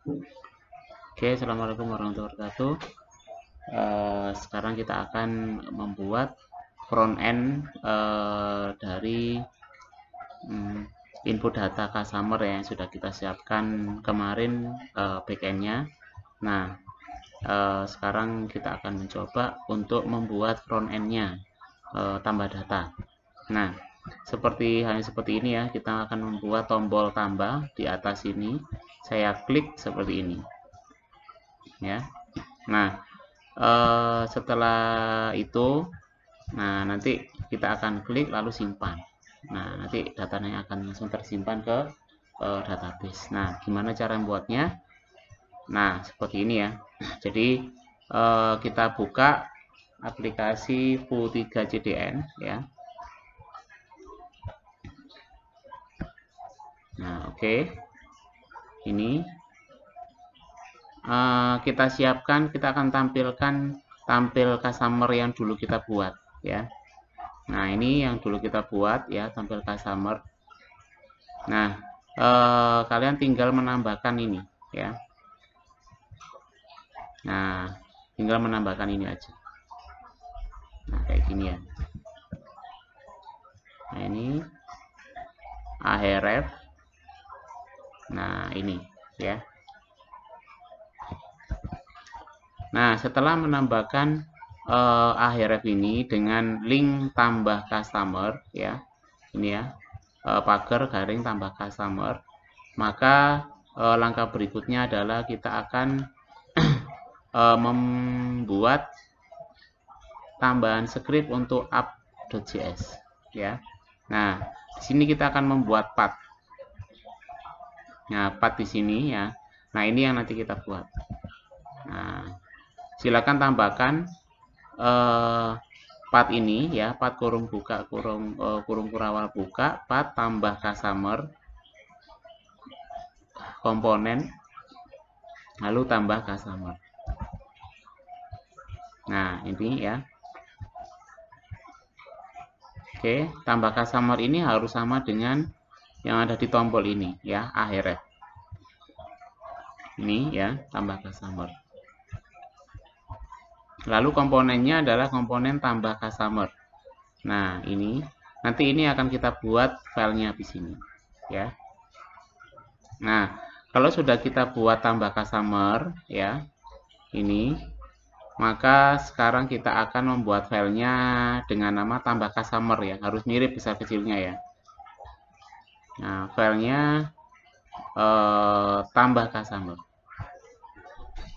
Oke, assalamualaikum warahmatullahi wabarakatuh. Sekarang kita akan membuat front end dari input data customer yang sudah kita siapkan kemarin backendnya. Nah, sekarang kita akan mencoba untuk membuat front endnya tambah data. Nah, halnya seperti ini ya, kita akan membuat tombol tambah di atas ini. Saya klik seperti ini, ya. Nah, setelah itu, nah nanti kita akan klik lalu simpan. Nah, nanti datanya akan langsung tersimpan ke database. Nah, gimana cara membuatnya? Nah, seperti ini ya. Jadi kita buka aplikasi Foo3CDN ya. Nah, oke. Ini kita siapkan, kita akan tampil customer yang dulu kita buat ya. Nah, ini yang dulu kita buat ya, tampil customer. Nah, kalian tinggal menambahkan ini ya. Nah, tinggal menambahkan ini aja. Nah, kayak gini ya. Nah, ini ahref. Nah, ini ya. Nah, setelah menambahkan ahref ini dengan link tambah customer ya. Ini ya. Pagar garing tambah customer, maka langkah berikutnya adalah kita akan membuat tambahan script untuk app.js ya. Nah, di sini kita akan membuat path. Nah, path di sini ya. Nah, ini yang nanti kita buat. Nah, silakan tambahkan path ini ya, path kurung buka kurung kurawal buka, path tambah customer komponen lalu tambah customer. Nah, ini ya. Oke, tambah customer ini harus sama dengan yang ada di tombol ini ya, ahref. Ini ya, tambah customer. Lalu komponennya adalah komponen tambah customer. Nah, ini nanti ini akan kita buat filenya di sini ya. Nah, kalau sudah kita buat tambah customer ya, ini, maka sekarang kita akan membuat filenya dengan nama tambah customer ya, harus mirip besar kecilnya ya. Nah, filenya tambah customer.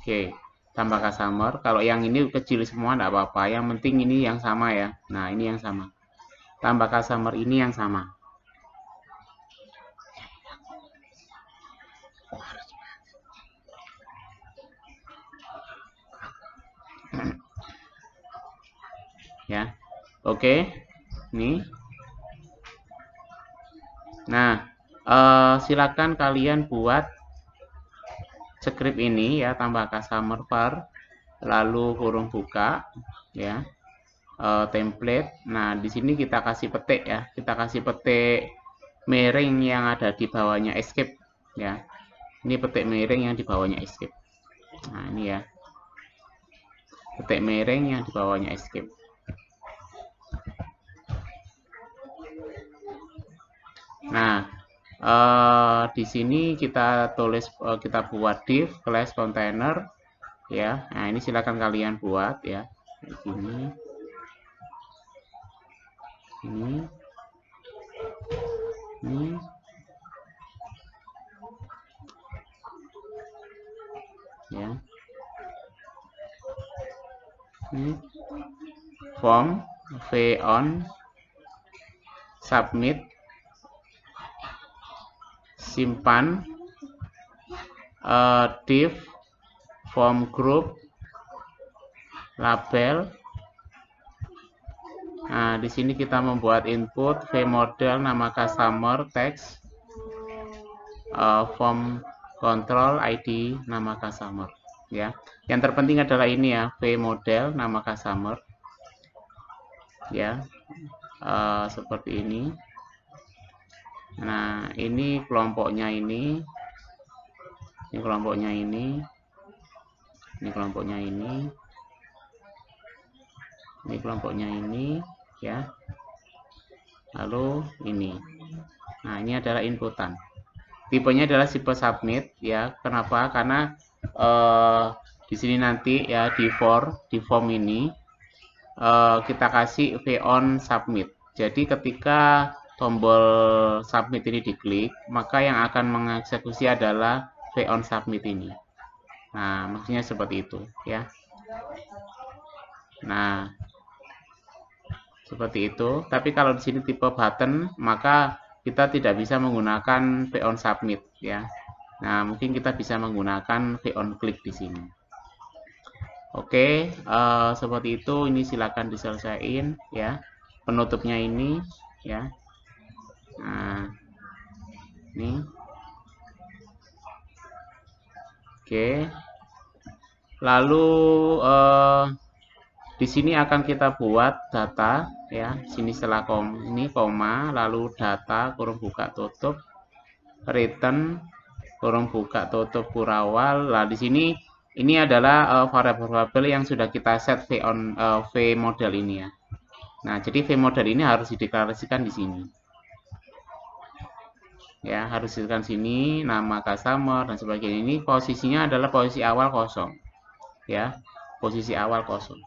Oke, tambah customer. Kalau yang ini kecil semua enggak apa-apa, yang penting ini yang sama ya. Nah, ini yang sama. Tambah customer ini yang sama. Ya. Oke. Nih. Nah, silakan kalian buat script ini ya, tambah customer var lalu kurung buka ya, template. Nah, di sini kita kasih petik ya, kita kasih petik miring yang ada di bawahnya escape ya. Ini petik miring yang di bawahnya escape. Nah, ini ya, petik miring yang di bawahnya escape. Nah, di sini kita tulis, kita buat div class container ya. Nah, ini silakan kalian buat ya. Ini ya. Ini form v on submit, simpan, div form group label. Nah, di sini kita membuat input vmodel nama customer text, form control id nama customer ya. Yang terpenting adalah ini ya, vmodel nama customer ya, seperti ini. Nah, ini kelompoknya ini Ini kelompoknya ini kelompoknya ini kelompoknya ini ya. Lalu ini. Nah, ini adalah inputan. Tipenya adalah tipe submit ya. Kenapa? Karena di sini nanti ya di form ini kita kasih v-on submit. Jadi ketika tombol submit ini diklik, maka yang akan mengeksekusi adalah v-on submit ini. Nah, maksudnya seperti itu ya. Nah, seperti itu. Tapi kalau di sini tipe button, maka kita tidak bisa menggunakan v-on submit ya. Nah, mungkin kita bisa menggunakan v-on click di sini. Oke, seperti itu. Ini silakan diselesaikan ya. Penutupnya ini ya. Nah, ini. Oke. Lalu di sini akan kita buat data ya. Sini setelah ini koma, lalu data kurung buka tutup, return kurung buka tutup kurawal. Nah, di sini ini adalah variabel-variabel yang sudah kita set v model ini ya. Nah, jadi v model ini harus dideklarasikan di sini. Ya, harus dideklarasikan sini, nama customer dan sebagainya. Ini posisinya adalah posisi awal kosong. Ya, posisi awal kosong.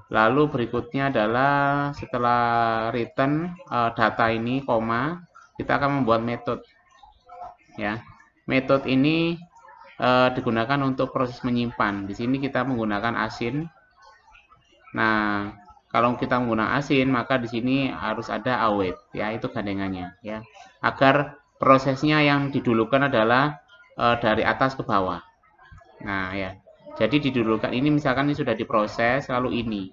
Lalu berikutnya adalah setelah return data ini koma, kita akan membuat metode. Ya, metode ini digunakan untuk proses menyimpan. Di sini kita menggunakan async. Nah, kalau kita menggunakan async, maka di sini harus ada await, ya itu gandengannya, ya, agar prosesnya yang didulukan adalah dari atas ke bawah. Nah, ya, jadi didulukan ini misalkan ini sudah diproses, lalu ini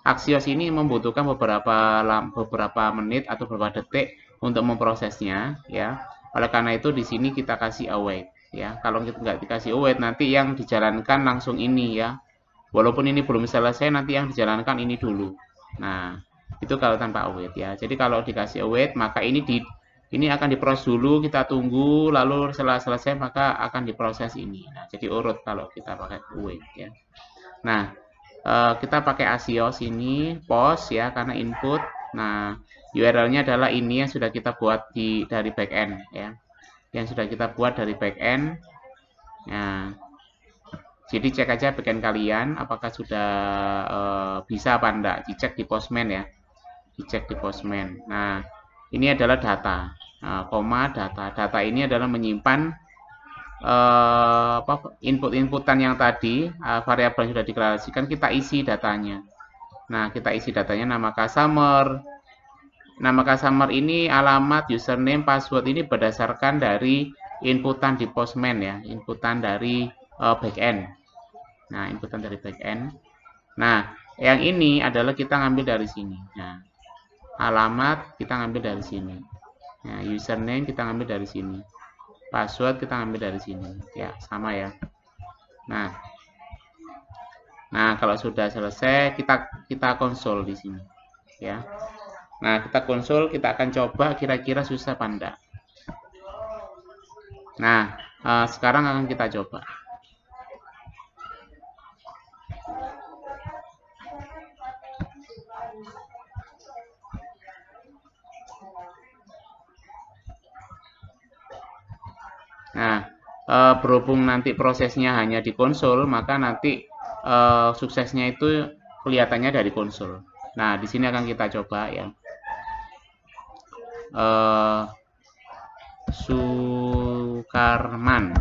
Axios ini membutuhkan beberapa menit atau beberapa detik untuk memprosesnya, ya. Oleh karena itu di sini kita kasih await. Ya, kalau kita nggak dikasih await, nanti yang dijalankan langsung ini ya. Walaupun ini belum selesai, nanti yang dijalankan ini dulu. Nah, itu kalau tanpa await ya. Jadi kalau dikasih await, maka ini akan diproses dulu, kita tunggu, lalu setelah selesai maka akan diproses ini. Nah, jadi urut kalau kita pakai await ya. Nah, kita pakai Axios ini post ya karena input. Nah, URL-nya adalah ini yang sudah kita buat dari backend ya. Yang sudah kita buat dari backend. Nah, jadi cek aja backend kalian apakah sudah bisa apa enggak, dicek di Postman ya. Dicek di Postman. Nah, ini adalah data. Koma data. Data ini adalah menyimpan inputan yang tadi, variabel yang sudah deklarasikan, kita isi datanya. Nah, kita isi datanya nama customer. Nama customer ini, alamat, username, password ini berdasarkan dari inputan di Postman ya, inputan dari backend. Nah, inputan dari backend. Nah, yang ini adalah kita ngambil dari sini. Nah, alamat kita ngambil dari sini. Nah, username kita ngambil dari sini. Password kita ngambil dari sini. Ya, sama ya. Nah, kalau sudah selesai kita konsol di sini. Ya. Nah, kita konsol, kita akan coba kira-kira susah apa enggak. Nah, sekarang akan kita coba. Nah, berhubung nanti prosesnya hanya di konsol, maka nanti suksesnya itu kelihatannya dari konsol. Nah, di sini akan kita coba ya. Sukarman,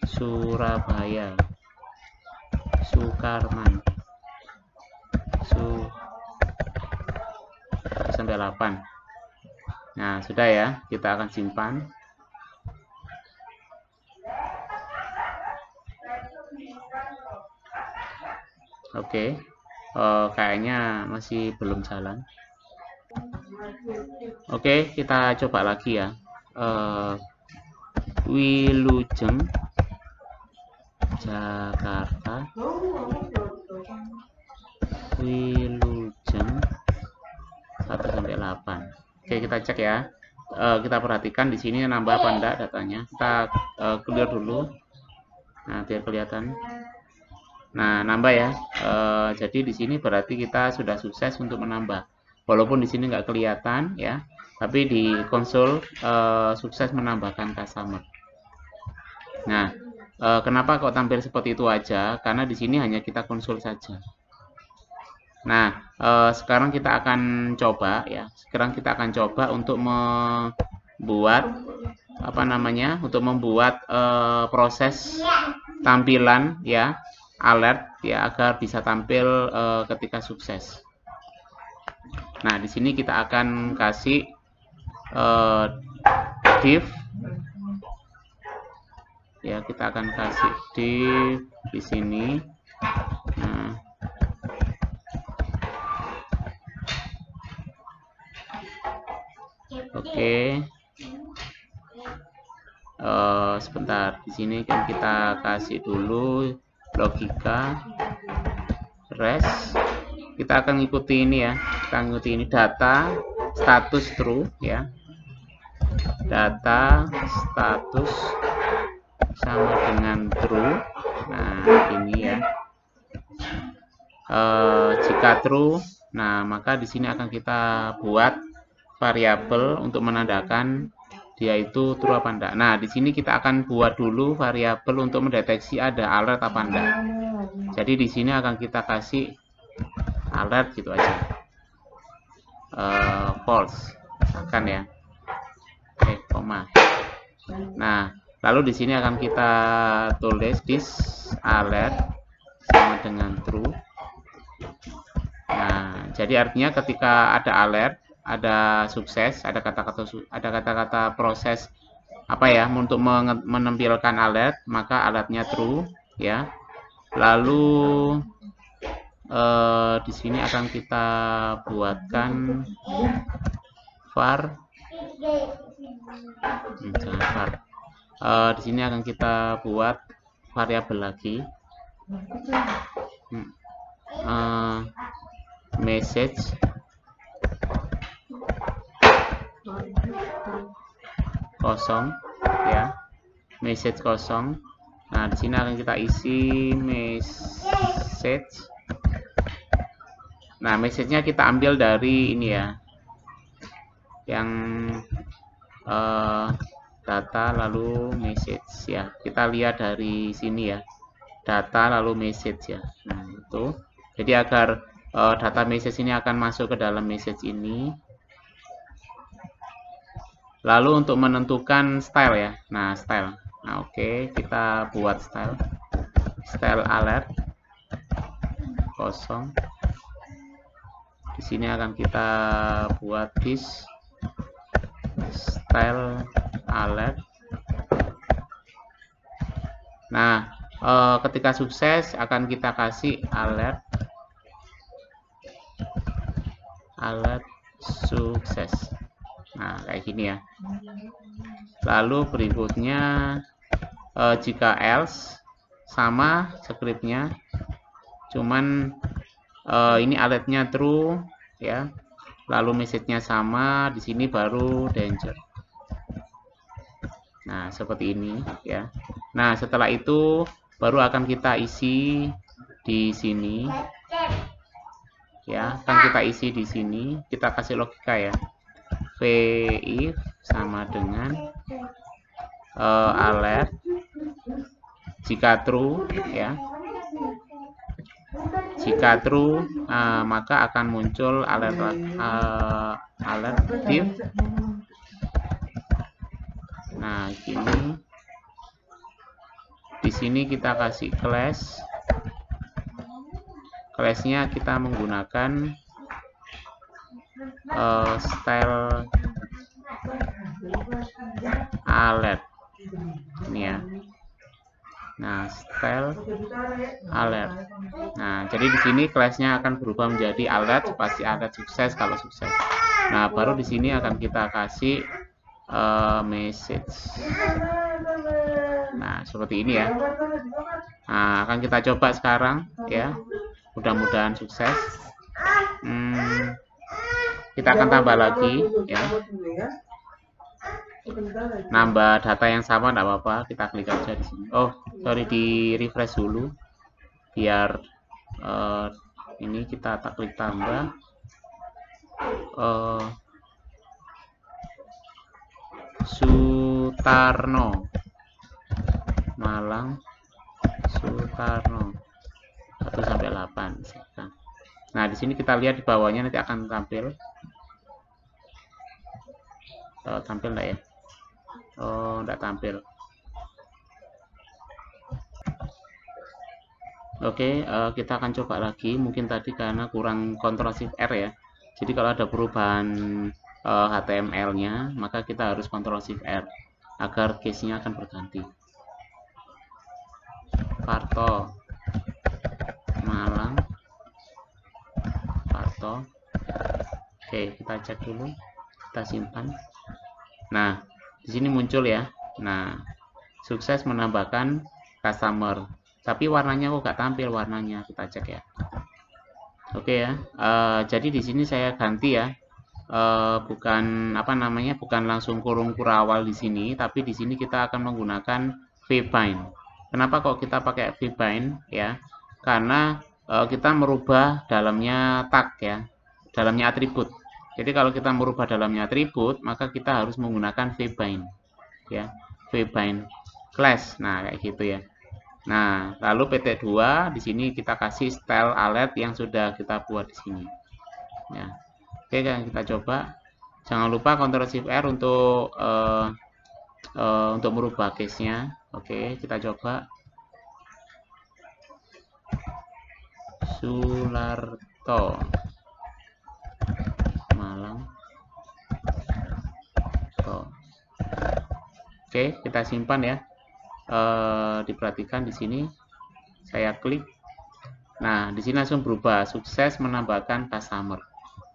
Surabaya, Sukarman, 1-8. Nah, sudah ya, kita akan simpan. Oke, kayaknya masih belum jalan. Oke, kita coba lagi ya. Wilujeng, Jakarta. Wilujeng 1-8. Oke, kita cek ya. kita perhatikan di sini nambah apa enggak datanya. Kita clear dulu. Nah, biar kelihatan. Nah, nambah ya. Jadi di sini berarti kita sudah sukses untuk menambah. Walaupun di sini nggak kelihatan ya, tapi di konsol sukses menambahkan customer. Nah, kenapa kok tampil seperti itu aja? Karena di sini hanya kita konsol saja. Nah, sekarang kita akan coba ya. Sekarang kita akan coba untuk membuat apa namanya? Untuk membuat proses tampilan ya, alert ya, agar bisa tampil ketika sukses. Nah, di sini kita akan kasih div ya, kita akan kasih div di sini. Nah, oke. Sebentar, di sini kan kita kasih dulu logika res. Kita akan ikuti ini ya, kita ikuti ini data status true ya, data status sama dengan true. Nah, ini ya, jika true, nah maka di sini akan kita buat variabel untuk menandakan dia itu true apa enggak. Nah, di sini kita akan buat dulu variabel untuk mendeteksi ada alert apa enggak. Jadi di sini akan kita kasih alert gitu aja, false akan ya, koma. Nah, lalu di sini akan kita tulis this alert sama dengan true. Nah, jadi artinya ketika ada alert, ada sukses, ada kata-kata proses apa ya untuk menampilkan alert, maka alertnya true ya. Lalu di sini akan kita buatkan var, jangan var. Di sini akan kita buat variabel lagi, message kosong ya, message kosong. Nah, di sini akan kita isi message. Nah, message-nya kita ambil dari ini ya, yang data lalu message ya. Kita lihat dari sini ya, data lalu message ya. Nah, itu. Jadi agar data message ini akan masuk ke dalam message ini. Lalu untuk menentukan style ya. Nah, style. Nah, oke, kita buat style alert kosong. Di sini akan kita buat this style alert. Nah, ketika sukses akan kita kasih alert sukses. Nah, kayak gini ya. Lalu berikutnya jika else sama scriptnya, cuman ini alertnya true ya, lalu message-nya sama, di sini baru danger. Nah, seperti ini ya. Nah, setelah itu baru akan kita isi di sini ya, akan kita isi di sini, kita kasih logika ya, if sama dengan alert jika true ya. Jika true, maka akan muncul alert div. Nah, gini. Di sini kita kasih class. Class-nya kita menggunakan style alert. Ini ya. Nah, style alert. Nah, jadi di sini kelasnya akan berubah menjadi alert, pasti alert sukses kalau sukses. Nah, baru di sini akan kita kasih message. Nah, seperti ini ya. Nah, akan kita coba sekarang ya. Mudah-mudahan sukses. Kita akan tambah lagi ya. nambah data yang sama enggak apa-apa, kita klik aja di sini. Oh, sorry, di refresh dulu biar ini kita klik tambah Sutarno Malang Sutarno 1 sampai 8 misalkan. Nah, di sini kita lihat di bawahnya nanti akan tampil. Tampil enggak ya? Oh, enggak tampil. Oke, kita akan coba lagi. Mungkin tadi karena kurang Ctrl Shift R ya. Jadi kalau ada perubahan HTML-nya, maka kita harus Ctrl Shift R agar case-nya akan berganti. Parto Malang Parto. Oke, kita cek dulu, kita simpan. Nah, di sini muncul ya. Nah, sukses menambahkan customer. Tapi warnanya kok nggak tampil warnanya, kita cek ya. Oke ya. Jadi di sini saya ganti ya. Bukan bukan langsung kurung kurawal di sini, tapi di sini kita akan menggunakan vbind. Kenapa kok kita pakai vbind ya? Karena kita merubah dalamnya tag ya, dalamnya atribut. Jadi kalau kita merubah dalamnya atribut, maka kita harus menggunakan vbind ya, vbind class. Nah, kayak gitu ya. Nah, lalu PT2 di sini kita kasih style alert yang sudah kita buat di sini. Ya. Oke, kan kita coba. Jangan lupa Ctrl Shift R untuk merubah case-nya. Oke, kita coba. Sularto Malang. Oke, kita simpan ya. Diperhatikan di sini saya klik. Nah, di sini langsung berubah, sukses menambahkan customer.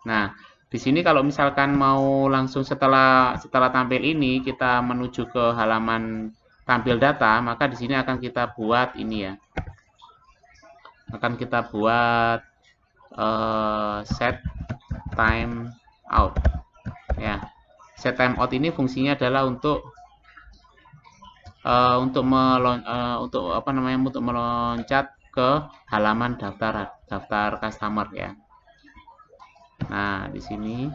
Nah, di sini kalau misalkan mau langsung setelah tampil ini kita menuju ke halaman tampil data, maka di sini akan kita buat ini ya. Akan kita buat set time out. Ya. Set time out ini fungsinya adalah untuk meloncat ke halaman daftar customer ya. Nah, di sini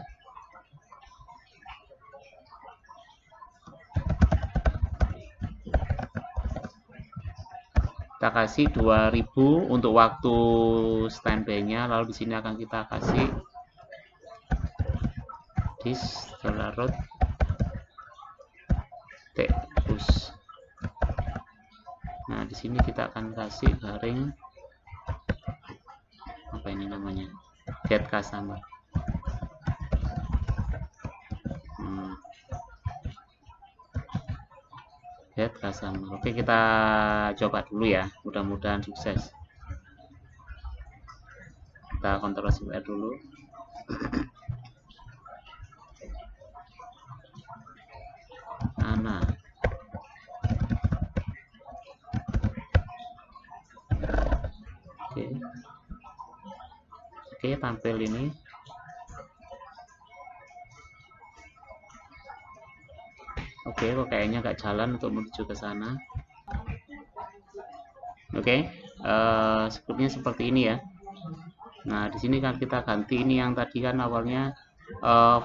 kita kasih 2000 untuk waktu standby-nya, lalu di sini akan kita kasih this $root push. Nah, di sini kita akan kasih garing apa ini namanya, get customer. Get customer. Oke, kita coba dulu ya, mudah-mudahan sukses. Kita Ctrl Shift R dulu. Ana. Oke, tampil ini. Oke, kok kayaknya nggak jalan untuk menuju ke sana. Oke, scriptnya seperti ini ya. Nah, di sini kan kita ganti ini yang tadi kan awalnya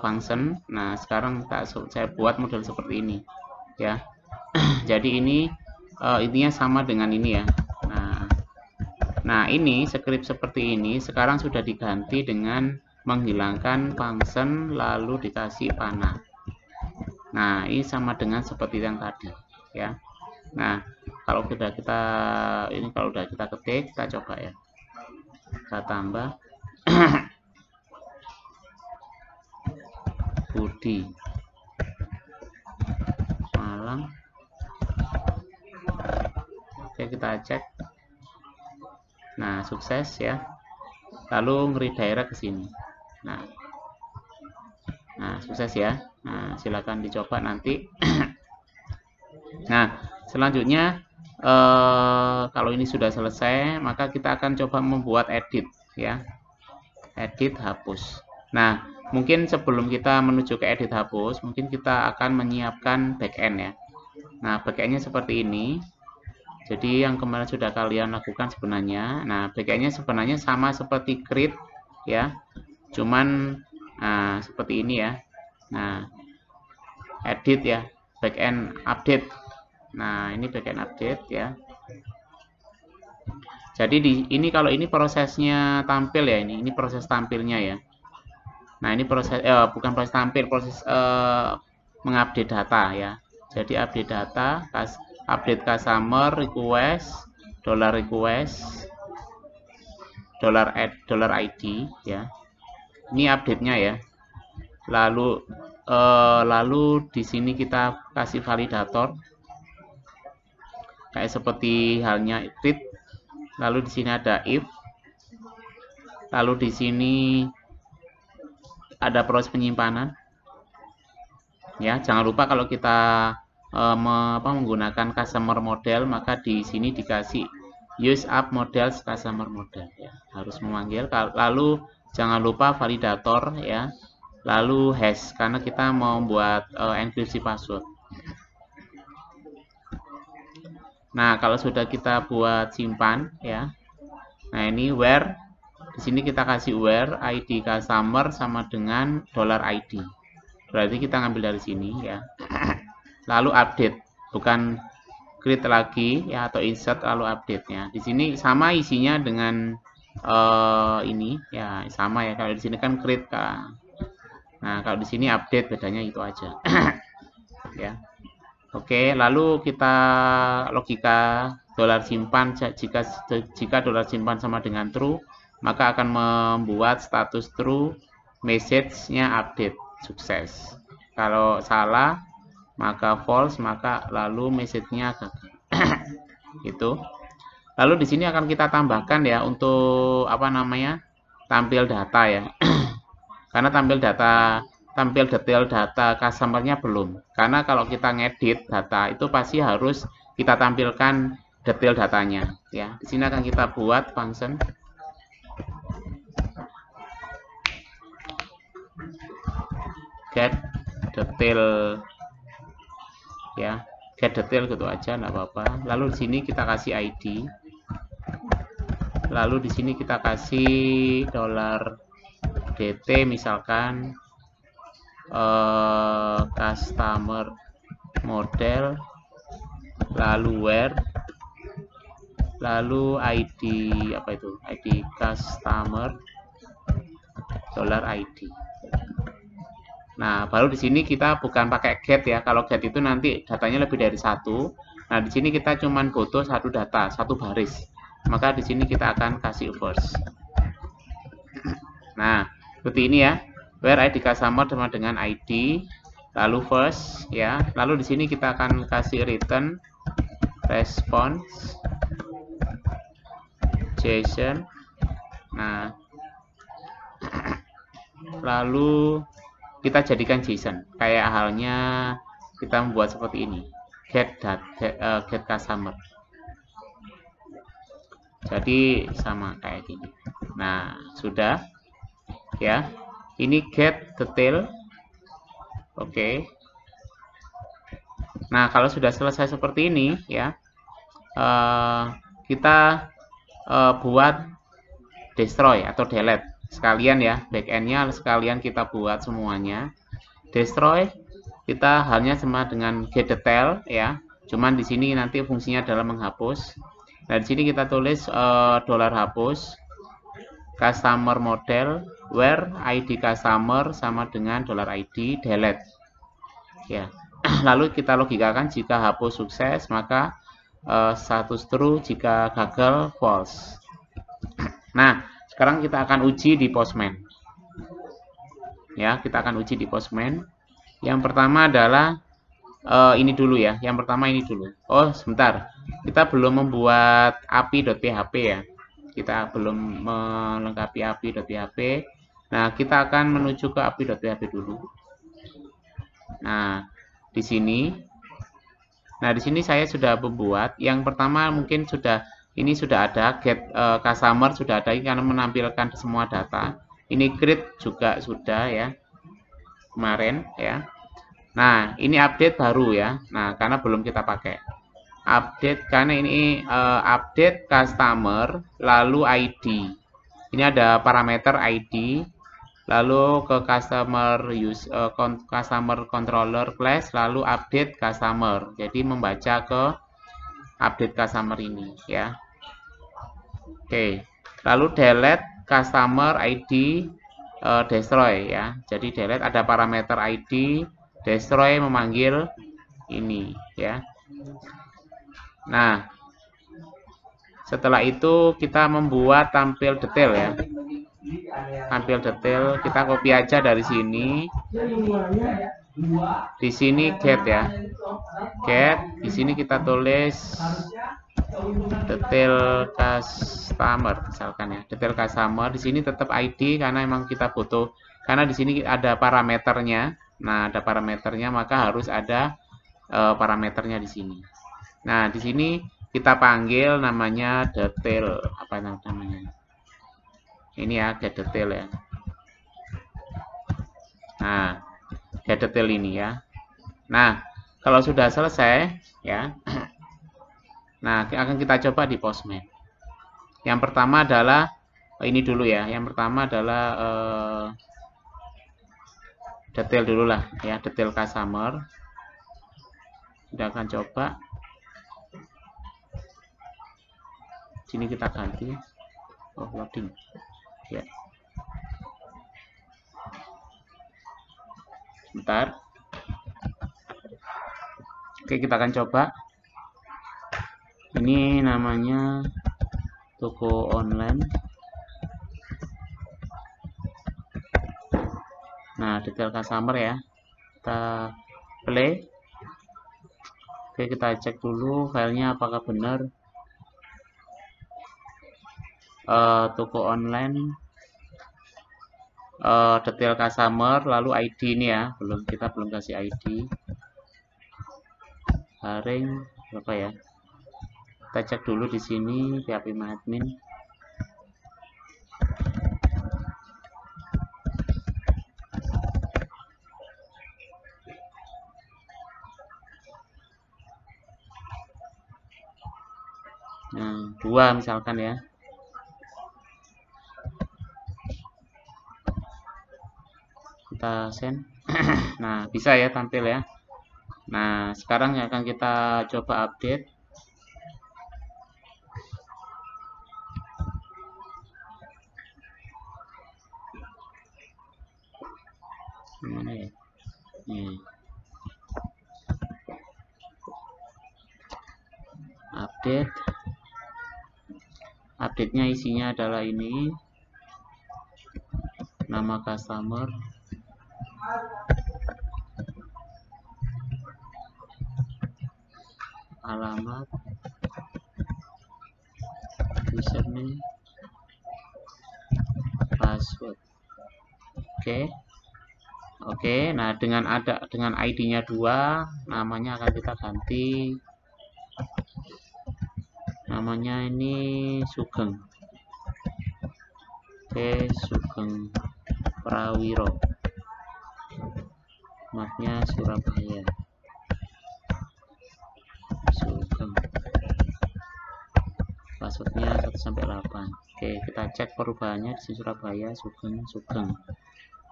function. Nah, sekarang saya buat model seperti ini ya. Jadi ini intinya sama dengan ini ya. Nah, ini script seperti ini sekarang sudah diganti dengan menghilangkan function lalu dikasih panah. Nah, ini sama dengan seperti yang tadi ya. Nah, kalau sudah kita ketik, kita coba ya. Kita tambah Budi Malang. Oke, kita cek. Nah, sukses ya. Lalu redirect ke sini. Nah, sukses ya. Nah, silakan dicoba nanti. Nah, selanjutnya kalau ini sudah selesai, maka kita akan coba membuat edit ya. Edit hapus. Nah, mungkin sebelum kita menuju ke edit hapus, mungkin kita akan menyiapkan backend ya. Nah, backendnya seperti ini. Jadi yang kemarin sudah kalian lakukan sebenarnya. Nah, backendnya sebenarnya sama seperti create ya. Cuman seperti ini ya. Nah, edit ya, backend update. Nah, ini backend update ya. Jadi ini kalau ini prosesnya tampil ya, ini proses tampilnya ya. Nah, ini proses bukan proses tampil, proses mengupdate data ya. Jadi update data, update customer request, request, $ID ya. Ini update-nya ya. Lalu di sini kita kasih validator kayak seperti halnya read. Lalu di sini ada if. Lalu di sini ada proses penyimpanan. Ya, jangan lupa kalau kita menggunakan customer model, maka di sini dikasih use up model customer model ya. Harus memanggil. Lalu jangan lupa validator ya. Lalu hash karena kita mau membuat enkripsi password. Nah, kalau sudah kita buat simpan ya. Nah, ini where di sini kita kasih where ID customer sama dengan $ID. Berarti kita ngambil dari sini ya. Lalu update, bukan create lagi ya atau insert lalu update-nya. Di sini sama isinya dengan ini ya, sama ya. Kalau di sini kan create kan. Nah, kalau di sini update, bedanya itu aja. Ya. Oke, lalu kita logika $simpan jika $simpan sama dengan true, maka akan membuat status true, message-nya update sukses. Kalau salah maka false, maka lalu message-nya gagal. Itu. Lalu di sini akan kita tambahkan ya untuk tampil data ya. Karena tampil detail data customer-nya belum. Karena kalau kita ngedit data itu pasti harus kita tampilkan detail datanya ya. Di sini akan kita buat function get detail ya, get detail gitu aja nggak apa-apa. Lalu di sini kita kasih ID. Lalu di sini kita kasih $DT misalkan customer model, lalu where, lalu ID ID customer $ID. Nah, baru di sini kita bukan pakai get ya. Kalau get itu nanti datanya lebih dari satu. Nah, di sini kita cuman butuh satu data, satu baris. Maka di sini kita akan kasih first. Nah, seperti ini ya. Where ID customer sama dengan ID, lalu first ya. Lalu di sini kita akan kasih return response JSON. Nah, lalu kita jadikan JSON kayak halnya kita membuat seperti ini, get customer. Jadi sama kayak gini. Nah, sudah ya. Ini get detail. Oke. Nah, kalau sudah selesai seperti ini ya, kita buat destroy atau delete sekalian ya, backendnya sekalian kita buat semuanya. Destroy kita hanya sama dengan get detail ya, cuman di sini nanti fungsinya adalah menghapus. Nah, di sini kita tulis $hapus customer model where ID customer sama dengan $ID delete ya. Lalu kita logikakan jika hapus sukses maka status true, jika gagal false. Nah, sekarang kita akan uji di Postman. Ya, kita akan uji di Postman. Yang pertama adalah ini dulu ya. Yang pertama ini dulu. Oh, sebentar. Kita belum membuat api.php ya. Kita belum melengkapi api.php. Nah, kita akan menuju ke api.php dulu. Nah, di sini. Nah, di sini saya sudah membuat. Yang pertama mungkin sudah ada get customer sudah ada karena menampilkan semua data. Ini create juga sudah ya kemarin ya. Nah, ini update baru ya. Nah, karena belum kita pakai. Update karena ini update customer lalu ID. Ini ada parameter ID, lalu ke customer controller class, lalu update customer. Jadi membaca ke update customer ini ya. Oke. Lalu delete customer ID destroy ya. Jadi delete ada parameter ID, destroy memanggil ini ya. Nah, setelah itu kita membuat tampil detail ya. Tampil detail, kita copy aja dari sini. Di sini get ya. Get, di sini kita tulis detail customer misalkan ya. Detail customer di sini tetap ID karena memang kita butuh, karena di sini ada parameternya. Nah, ada parameternya maka harus ada parameternya di sini. Nah, di sini kita panggil namanya detail, apa namanya? Ini ya, get detail ya. Nah, get detail ini ya. Nah, kalau sudah selesai ya. Nah, akan kita coba di Postman. Yang pertama adalah ini dulu ya. Yang pertama adalah detail dulu lah ya, detail customer. Kita akan coba. Sini kita ganti. Oh, loading. Ya. Bentar. Oke, kita akan coba. Ini namanya toko online. Nah, detail customer ya. Kita play. Oke, kita cek dulu filenya apakah benar. Toko online. Detail customer lalu ID ini ya, kita belum kasih ID. Haring berapa ya? Kita cek dulu di sini PHP admin. Nah, 2 misalkan ya. Kita send. Nah, bisa ya tampil ya. Nah, sekarang akan kita coba update. Gimana ya? Update. Update-nya isinya adalah ini. Nama customer. Alamat, username, password. Oke, nah dengan ID-nya 2, namanya akan kita ganti. Namanya ini Sugeng. Oke, Sugeng Prawiro. Mapnya Surabaya. Sugeng. Passwordnya 1-8. Oke, kita cek perubahannya di Surabaya, Sugeng.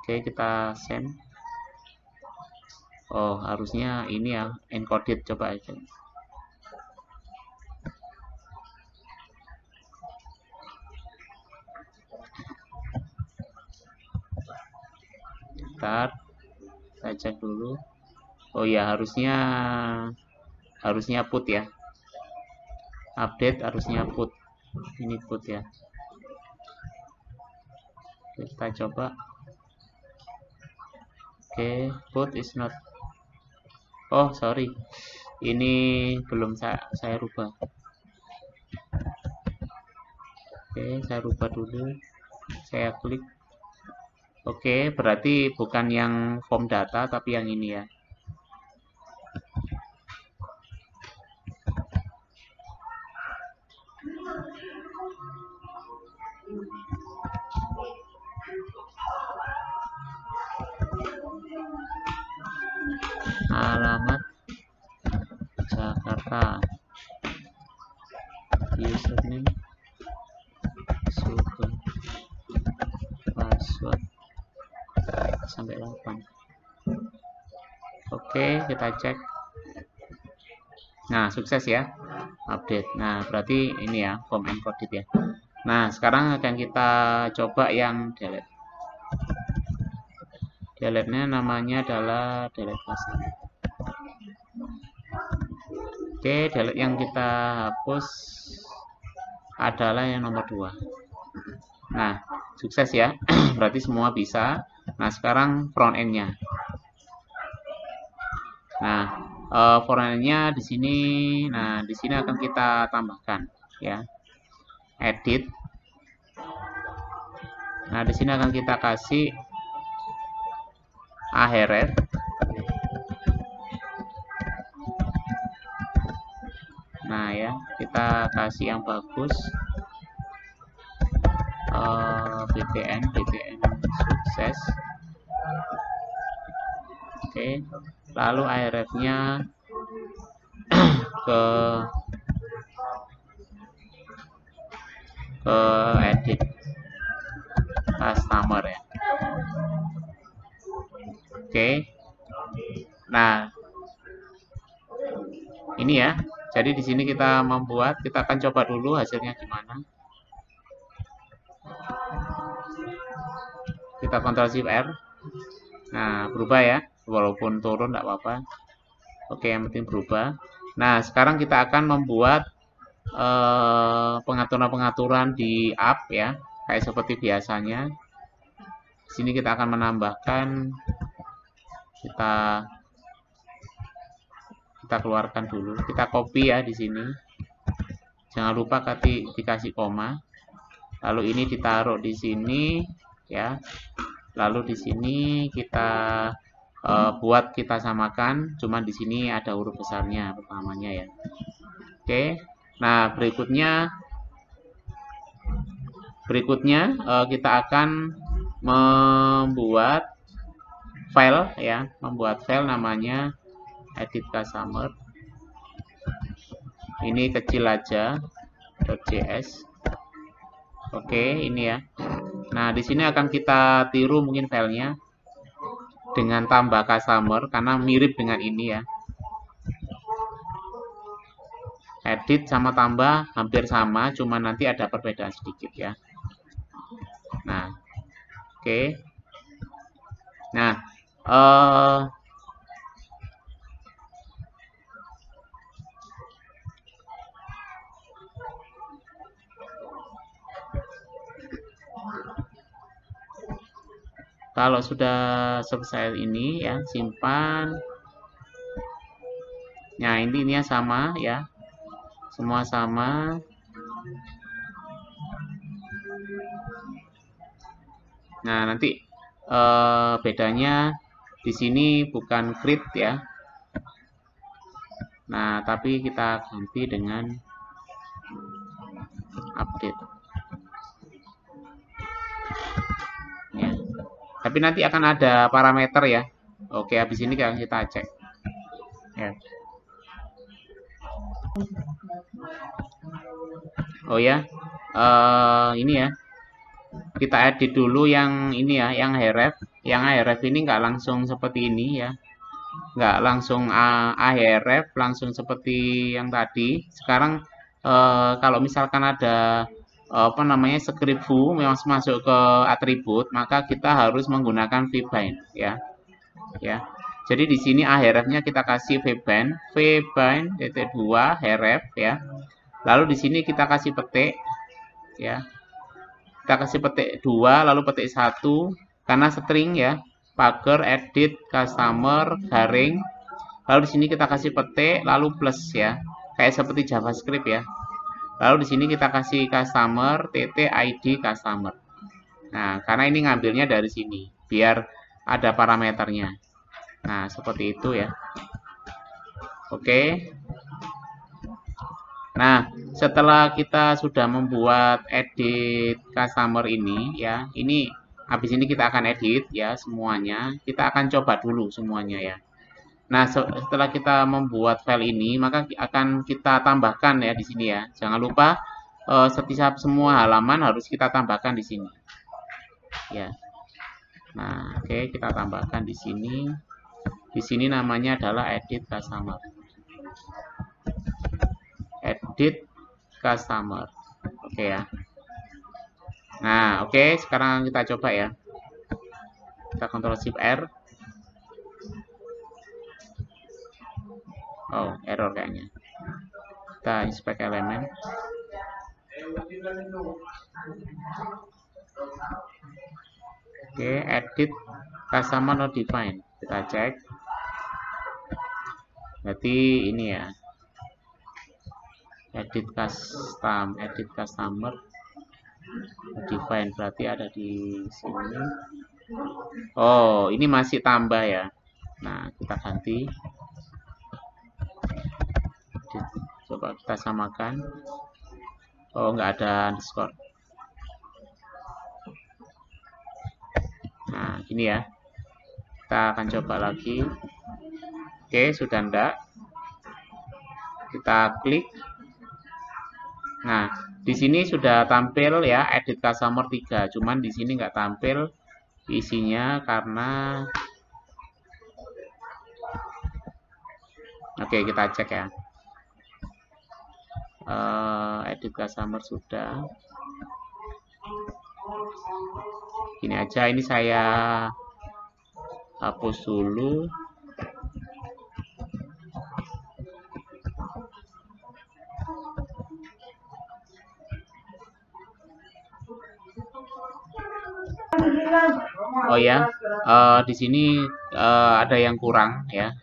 Oke, kita send. Oh, harusnya ini ya, encoded, coba aja. Bentar, saya cek dulu. Oh ya, harusnya put ya. Update harusnya put. Ini put ya. Kita coba. Oke, put is not. Oh, sorry. Ini belum saya rubah. Oke, saya rubah dulu. Saya klik. Oke, berarti bukan yang form data tapi yang ini ya. alamat Jakarta, username, suku, password sampai 8. Oke, kita cek. Nah, sukses ya, update. Nah, berarti ini ya, form encoded ya. Nah, sekarang akan kita coba yang delete. Delete-nya namanya adalah delete custom. Oke, delete yang kita hapus adalah yang nomor 2. Nah, sukses ya. Berarti semua bisa. Nah, sekarang front end-nya. Nah, front-nya di sini. Nah, di sini akan kita tambahkan ya. Edit. Nah, di sini akan kita kasih ahref. Nah, ya, kita kasih yang bagus. BTN sukses. Oke. Lalu ahref-nya ke edit customer ya. Oke. Nah, ini ya. Jadi di sini kita membuat, kita akan coba dulu hasilnya gimana. Kita Ctrl Shift R. Nah, berubah ya. Walaupun turun tidak apa-apa. Oke, yang penting berubah. Nah, sekarang kita akan membuat pengaturan-pengaturan di app ya, kayak seperti biasanya. Di sini kita akan menambahkan, kita keluarkan dulu, kita copy ya di sini. Jangan lupa dikasih koma. Lalu ini ditaruh di sini ya. Lalu di sini kita buat kita samakan, cuman di sini ada huruf besarnya pertamanya ya. Oke. Nah, berikutnya kita akan membuat file ya, namanya edit customer. Ini kecil aja, .js. Oke, ini ya. Nah, di sini akan kita tiru mungkin filenya dengan tambah customer karena mirip dengan ini ya. Edit sama tambah hampir sama, cuma nanti ada perbedaan sedikit ya. Nah, oke. Nah, kalau sudah selesai ini ya, simpan. Nah, intinya sama ya. Semua sama. Nah, nanti bedanya di sini bukan create ya. Nah, tapi kita ganti dengan update. Ya. Tapi nanti akan ada parameter ya. Oke, habis ini kita cek. Ya. Oh ya, ini ya. Kita edit dulu yang ini ya, yang href. Yang href ini nggak langsung seperti ini ya. Nggak langsung ahref, langsung seperti yang tadi. Sekarang kalau misalkan ada apa namanya script foo memang masuk ke atribut, maka kita harus menggunakan vbind ya. Ya. Jadi di sini ahref-nya kita kasih vbind, -2 href ya. Lalu di sini kita kasih petik ya. Kita kasih petik 2 lalu petik 1 karena string ya. Pagar edit customer garing. Lalu di sini kita kasih petik lalu plus ya. Kayak seperti JavaScript ya. Lalu di sini kita kasih customer id customer. Nah, karena ini ngambilnya dari sini biar ada parameternya. Nah, seperti itu ya. Oke. Nah, setelah kita sudah membuat edit customer ini ya, habis ini kita akan edit ya semuanya. Kita akan coba dulu semuanya ya. Nah, setelah kita membuat file ini, maka akan kita tambahkan ya di sini ya. Jangan lupa setiap semua halaman harus kita tambahkan di sini. Ya. Nah, oke, kita tambahkan di sini. Di sini namanya adalah edit customer. Edit customer. Oke ya. Nah, oke, sekarang kita coba ya. Kita Ctrl Shift R. Oh, error kayaknya. Kita inspect elemen. Oke, edit customer not defined. Kita cek. Berarti ini ya. Edit customer define, berarti ada di sini. Oh, ini masih tambah ya. Nah, kita ganti. Coba kita samakan. Oh, nggak ada underscore. Nah, ini ya. Kita akan coba lagi. Oke, sudah enggak. Kita klik. Nah, di sini sudah tampil ya edit customer 3. Cuman di sini nggak tampil isinya karena oke, kita cek ya. Edit customer sudah. Ini aja, ini saya hapus dulu. Oh ya, di sini ada yang kurang ya.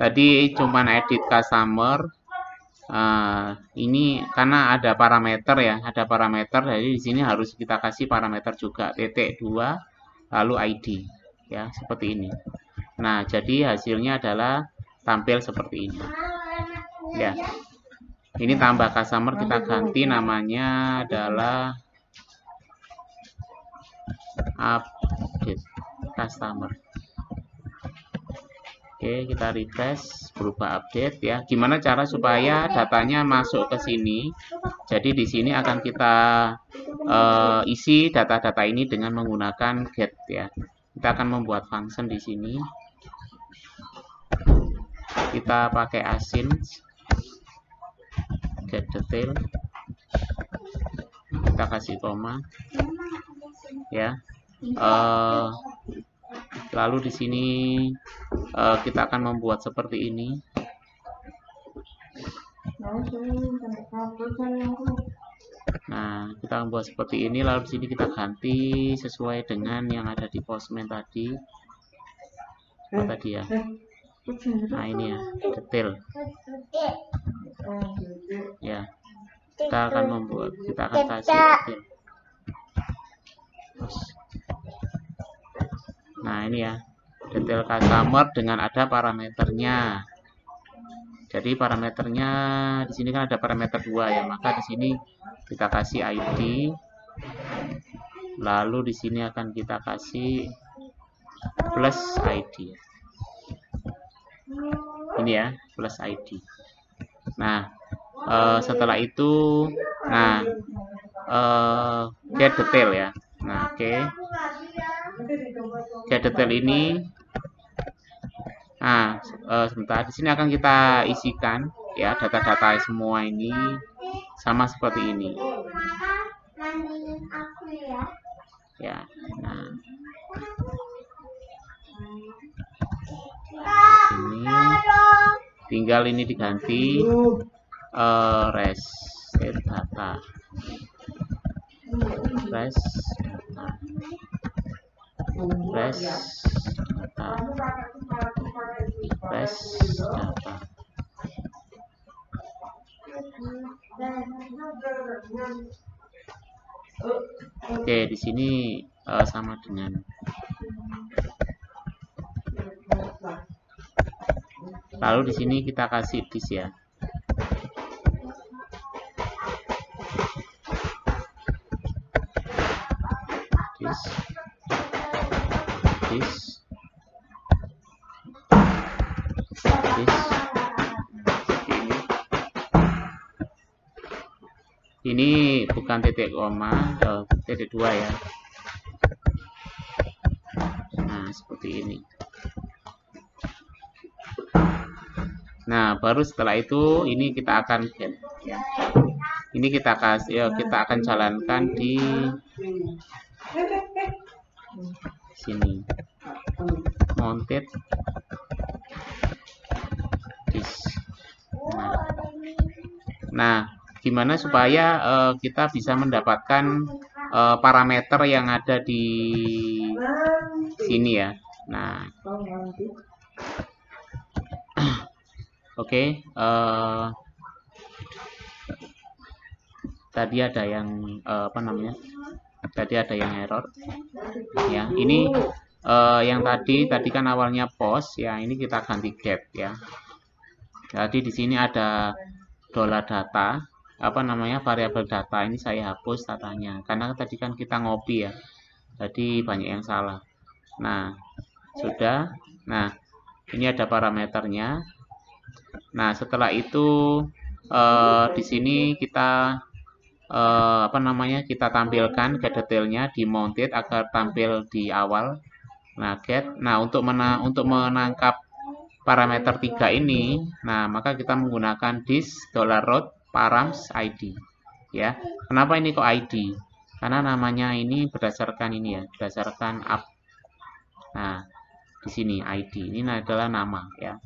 Tadi cuman edit customer. Ini karena ada parameter ya, ada parameter. Jadi di sini harus kita kasih parameter juga .2 lalu ID ya, seperti ini. Nah, jadi hasilnya adalah tampil seperti ini. Ya. Ini tambah customer, kita ganti namanya adalah update customer. Oke, kita refresh, berubah update ya. Gimana cara supaya datanya masuk ke sini? Jadi di sini akan kita isi data-data ini dengan menggunakan get ya. Kita akan membuat function di sini. Kita pakai async get detail. Kita kasih koma ya. Lalu di sini kita akan membuat seperti ini. Nah, kita membuat seperti ini. Lalu di sini kita ganti sesuai dengan yang ada di postman tadi. Apa tadi ya? Nah, ini ya, detail. Ya, kita akan membuat, kita akan kasih detail. Nah, ini ya, detail customer dengan ada parameternya. Jadi parameternya di sini kan ada parameter 2 ya, maka di sini kita kasih ID. Lalu di sini akan kita kasih plus ID. Ini ya, plus ID. Nah, setelah itu, nah, get detail ya. Nah, oke. Get detail ini. Nah, sebentar, di sini akan kita isikan ya data-data semua ini sama seperti ini. Ya, nah. Ini tinggal ini diganti reset data. Refresh data. Refresh data. Refresh data. Oke, di sini sama dengan lalu di sini kita kasih this ya. This Ini bukan titik koma, titik 2 ya. Nah, seperti ini. Nah, baru setelah itu ini kita akan get ya. Ini kita akan jalankan di sini. Mounted disk. Nah, gimana supaya kita bisa mendapatkan parameter yang ada di sini ya. Nah, oke, tadi ada yang Tadi ada yang error. Ya, ini yang tadi kan awalnya post ya, ini kita ganti get ya. Jadi di sini ada $data, variabel data. Ini saya hapus datanya karena tadi kan kita ngopi ya. Jadi banyak yang salah. Nah, sudah. Nah, ini ada parameternya. Nah, setelah itu di sini kita kita tampilkan get detailnya di mounted agar tampil di awal. Nah, get. Nah, untuk menangkap parameter 3 ini, nah maka kita menggunakan this $root params id ya. Kenapa ini kok id? Karena namanya ini berdasarkan ini ya, berdasarkan up. Nah, di sini id ini adalah nama ya,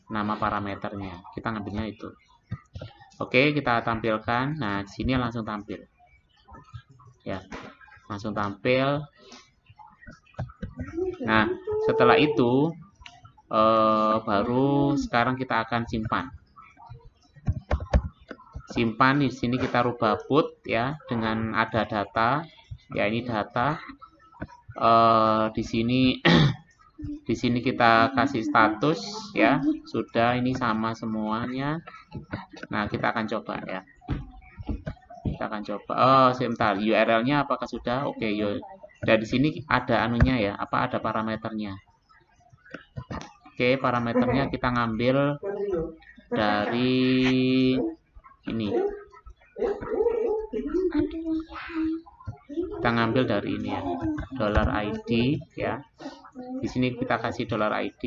nama parameternya. Kita ngambilnya itu. Oke, kita tampilkan. Nah, di sini langsung tampil ya, langsung tampil. Nah, setelah itu baru sekarang kita akan simpan di sini. Kita rubah put ya dengan ada data ya, ini data. Di sini di sini kita kasih status ya, sudah, ini sama semuanya. Nah, kita akan coba ya, kita akan coba. Sebentar, URL-nya apakah sudah? Oke, yuk. Dan di sini ada anunya ya, ada parameternya. Oke, parameternya kita ngambil dari ini. Kita ngambil dari ini ya, $id ya. Di sini kita kasih $id.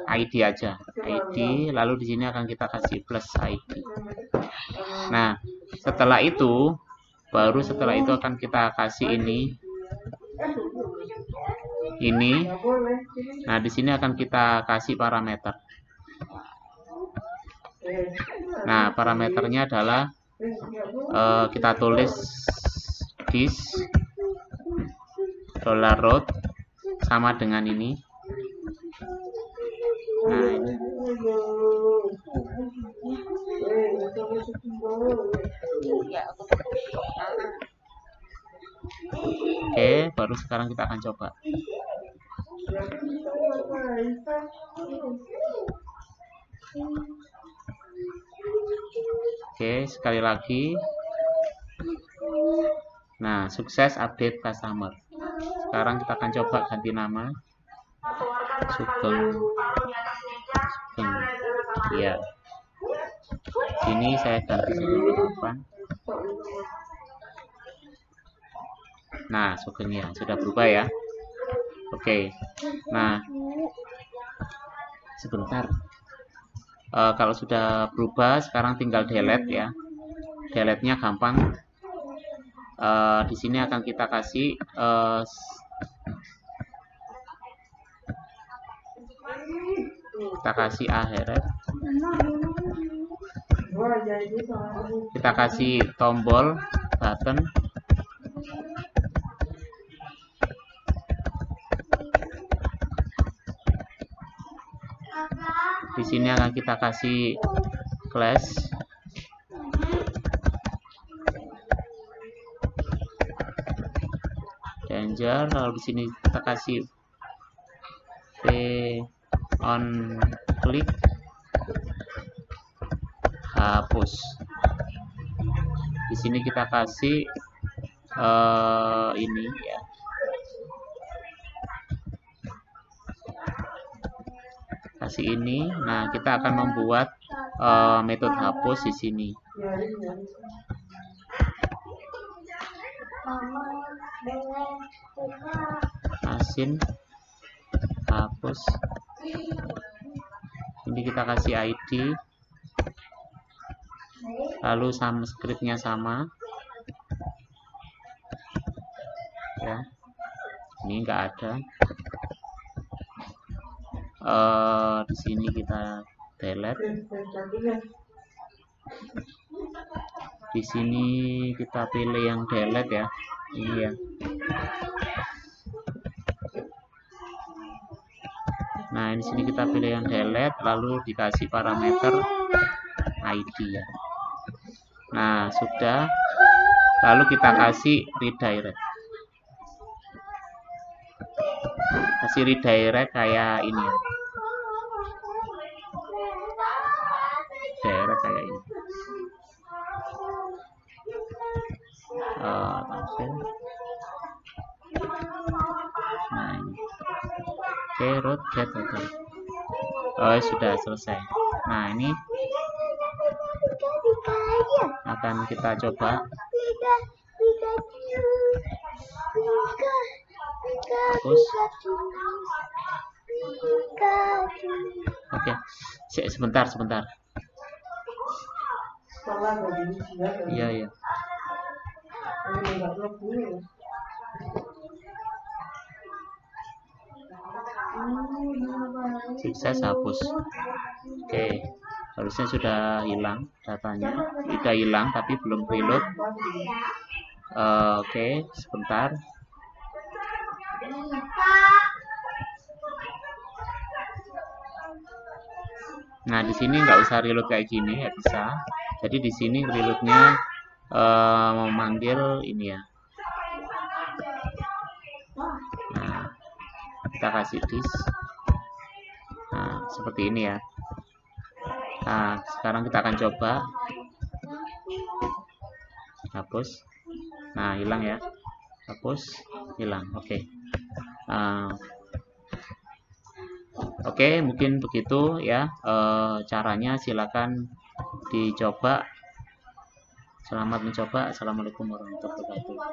$id aja. ID, lalu di sini akan kita kasih plus ID. Nah, setelah itu akan kita kasih ini. Nah, di sini akan kita kasih parameter. Nah, parameternya adalah kita tulis this $root sama dengan ini. Nah, ini. Oke, baru sekarang kita akan coba. Oke, sekali lagi. Nah, sukses update customer. Sekarang kita akan coba ganti nama. Sugeng. Ya. Sini saya ganti sebagai depan. Nah, Sugengnya sudah berubah ya. Oke. Nah, sebentar. Kalau sudah berubah, sekarang tinggal delete ya. Delete-nya gampang. Di sini akan kita kasih akhirnya. Kita kasih tombol button. Di sini akan kita kasih class. Danger, lalu di sini kita kasih on click, hapus. Di sini kita kasih ini ya, kasih ini. Nah, kita akan membuat metode hapus di sini. Asin hapus. Ini kita kasih ID, lalu sama scriptnya sama ya. Ini enggak ada. Di sini kita delete. Di sini kita pilih yang delete ya. Ini ya. Nah, di sini kita pilih yang delete, lalu dikasih parameter ID ya. Nah, sudah. Lalu kita kasih redirect. Kasih redirect kayak ini ya. Direct kayak ini. Nah, ini. Oke, root get oke. Sudah selesai. Nah, ini akan kita coba. Hapus. Oke, sebentar. Iya. Sukses hapus. Oke, harusnya sudah hilang datanya. Sudah hilang tapi belum reload. Oke, sebentar. Nah, di sini nggak usah reload kayak gini ya, bisa. Jadi di sini reloadnya memanggil ini ya. Nah, kita kasih disk. Nah, seperti ini ya. Nah, sekarang kita akan coba hapus. Nah, hilang ya. Hapus, hilang. Oke. Oke, mungkin begitu ya caranya. Silakan dicoba. Selamat mencoba. Assalamualaikum warahmatullahi wabarakatuh.